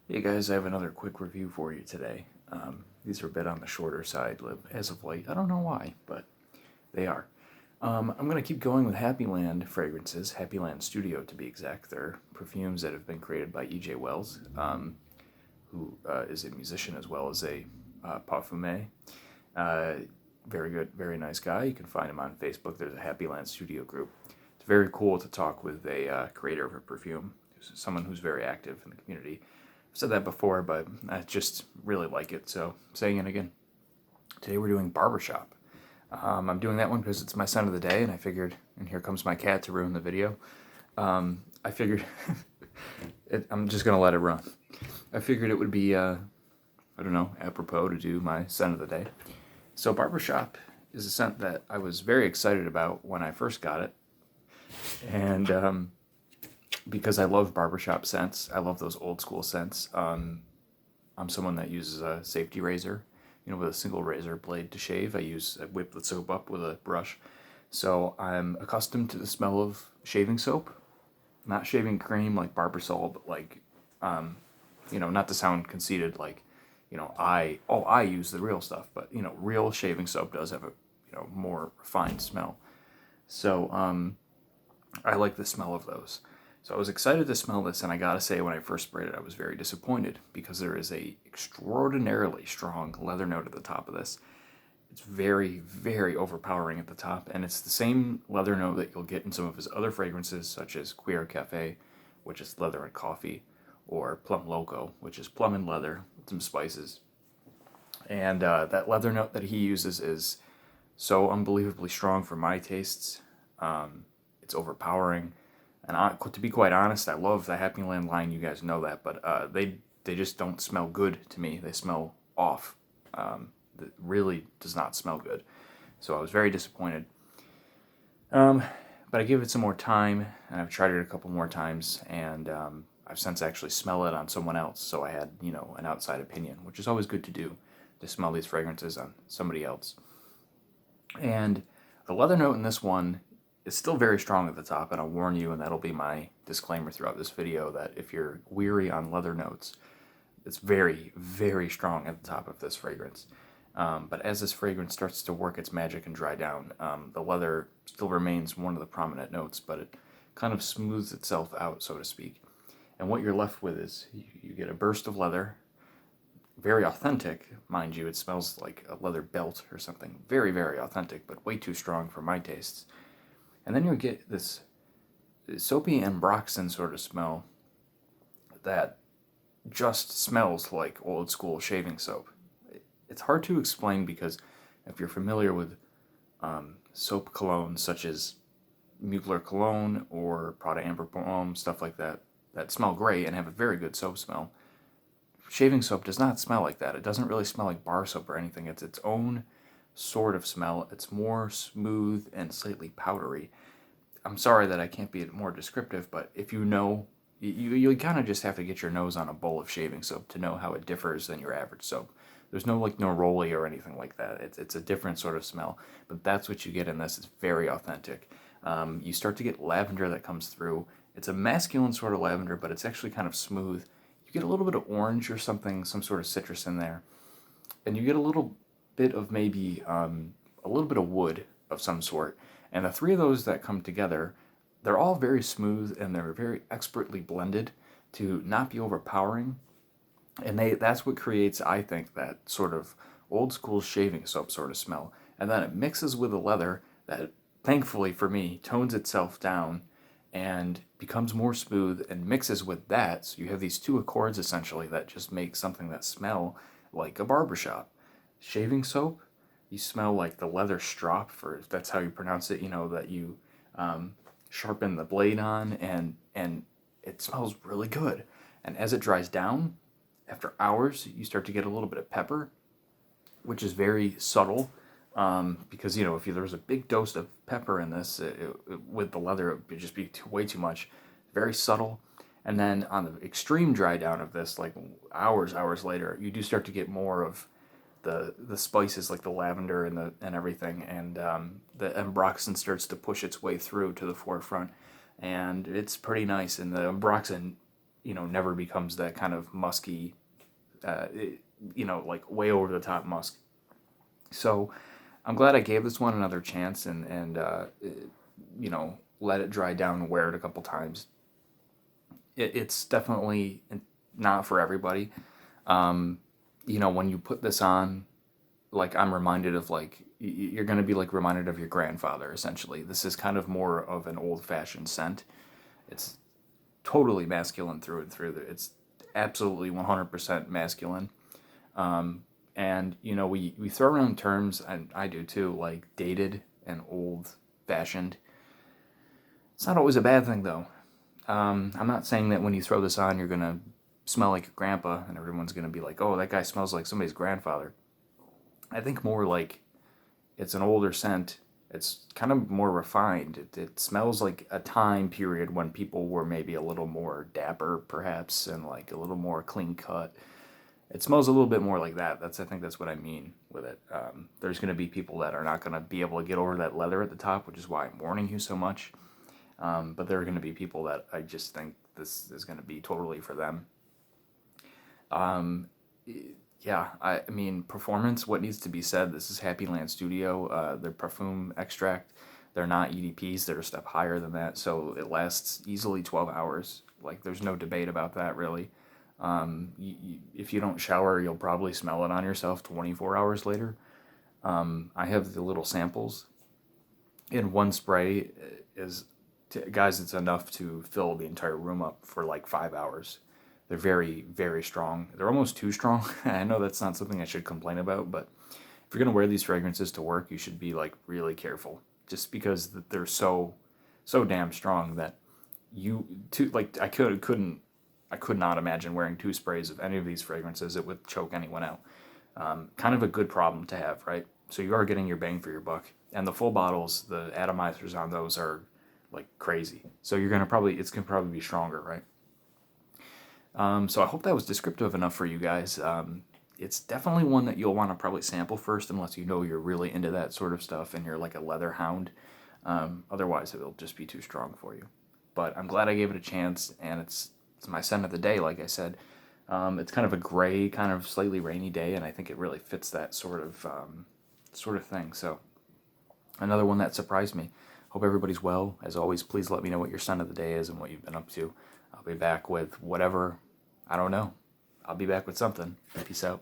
Hey guys, I have another quick review for you today. These are a bit on the shorter side as of late. I don't know why, but they are. I'm going to keep going with Happyland fragrances, Happyland Studio to be exact. They're perfumes that have been created by E.J. Wells, who is a musician as well as a parfumer. Uh, Very good, very nice guy. You can find him on Facebook. There's a Happyland Studio group. It's very cool to talk with a creator of a perfume, someone who's very active in the community. I've said that before, but I just really like it, so I'm saying it again. Today we're doing Barbershop. I'm doing that one because it's my scent of the day, and I figured, and here comes my cat to ruin the video. I figured, I'm just going to let it run. I figured it would be, I don't know, apropos to do my scent of the day. So Barbershop is a scent that I was very excited about when I first got it. And because I love barbershop scents, I love those old school scents. I'm someone that uses a safety razor, with a single razor blade to shave. I whip the soap up with a brush. So I'm accustomed to the smell of shaving soap, not shaving cream like Barbasol, but like, not to sound conceited, like, I use the real stuff, but real shaving soap does have a more refined smell. So I like the smell of those. So I was excited to smell this, and I gotta say, when I first sprayed it, I was very disappointed because there is a extraordinarily strong leather note at the top of this. It's very, very overpowering at the top, and it's the same leather note that you'll get in some of his other fragrances, such as Cuir Cafe, which is leather and coffee, or Plum Loco, which is plum and leather with some spices. And that leather note that he uses is so unbelievably strong for my tastes. It's overpowering. And to be quite honest, I love the Happyland line. You guys know that, but they just don't smell good to me. They smell off. It really does not smell good. So I was very disappointed. But I gave it some more time, and I've tried it a couple more times, and I've since actually smelled it on someone else. So I had an outside opinion, which is always good to do, to smell these fragrances on somebody else. And the leather note in this one is still very strong at the top, and I'll warn you, and that'll be my disclaimer throughout this video, that if you're weary on leather notes, it's very, very strong at the top of this fragrance. But as this fragrance starts to work its magic and dry down, the leather still remains one of the prominent notes, but it kind of smooths itself out, so to speak. And what you're left with is you get a burst of leather, very authentic, mind you. It smells like a leather belt or something. Very, very authentic, but way too strong for my tastes. And then you get this soapy ambroxan sort of smell that just smells like old school shaving soap. It's hard to explain because if you're familiar with soap colognes such as Mugler Cologne or Prada Amber Pomme, stuff like that, that smell great and have a very good soap smell, shaving soap does not smell like that. It doesn't really smell like bar soap or anything. It's its own sort of smell. It's more smooth and slightly powdery. I'm sorry that I can't be more descriptive, but if you know, you kind of just have to get your nose on a bowl of shaving soap to know how it differs than your average soap. There's no like neroli or anything like that. It's a different sort of smell, but that's what you get in this. It's very authentic. You start to get lavender that comes through. It's a masculine sort of lavender, but it's actually kind of smooth. You get a little bit of orange or something, some sort of citrus in there, and you get a little bit of maybe a little bit of wood of some sort. And the three of those that come together, they're all very smooth and they're very expertly blended to not be overpowering. And that's what creates, I think, that sort of old school shaving soap sort of smell. And then it mixes with the leather that, thankfully for me, tones itself down and becomes more smooth and mixes with that. So you have these two accords essentially that just make something that smell like a barbershop. Shaving soap, you smell like the leather strop, if that's how you pronounce it, that you sharpen the blade on, and it smells really good. And as it dries down, after hours, you start to get a little bit of pepper, which is very subtle, because if there was a big dose of pepper in this, with the leather, it would just be way too much. Very subtle. And then on the extreme dry down of this, like hours later, you do start to get more of the spices, like the lavender and everything, and the ambroxan starts to push its way through to the forefront, and it's pretty nice. And the ambroxan never becomes that kind of musky, like way over the top musk. So I'm glad I gave this one another chance and let it dry down and wear it a couple times. It's definitely not for everybody. When you put this on, like I'm reminded of like you're gonna be like reminded of your grandfather essentially. This is kind of more of an old-fashioned scent. It's totally masculine through and through. It's absolutely 100% masculine. And we throw around terms, and I do too, like dated and old-fashioned. It's not always a bad thing though. I'm not saying that when you throw this on, you're gonna smell like your grandpa, and everyone's gonna be like, "Oh, that guy smells like somebody's grandfather." I think more like it's an older scent. It's kind of more refined. It smells like a time period when people were maybe a little more dapper, perhaps, and like a little more clean cut. It smells a little bit more like that. I think that's what I mean with it. There's going to be people that are not going to be able to get over that leather at the top, which is why I'm warning you so much. But there are going to be people that I just think this is going to be totally for them. Yeah, I mean, performance, what needs to be said, this is Happyland Studio. Their parfum extract, they're not EDPs, they're a step higher than that, so it lasts easily 12 hours. Like, there's no debate about that, really. If you don't shower, you'll probably smell it on yourself 24 hours later. I have the little samples. In one spray is, guys, it's enough to fill the entire room up for like 5 hours. They're very, very strong. They're almost too strong. I know that's not something I should complain about, but if you're going to wear these fragrances to work, you should be like really careful. Just because they're so damn strong that I could not imagine wearing 2 sprays of any of these fragrances. It would choke anyone out. Kind of a good problem to have, right? So you are getting your bang for your buck. And the full bottles, the atomizers on those are like crazy. So it's gonna probably be stronger, right? So I hope that was descriptive enough for you guys. It's definitely one that you'll want to probably sample first, unless you know you're really into that sort of stuff and you're like a leather hound. Otherwise, it'll just be too strong for you. But I'm glad I gave it a chance, and it's my scent of the day, like I said. It's kind of a gray, kind of slightly rainy day, and I think it really fits that sort of thing. So another one that surprised me. Hope everybody's well. As always, please let me know what your scent of the day is and what you've been up to. I'll be back with whatever. I don't know. I'll be back with something. Peace out.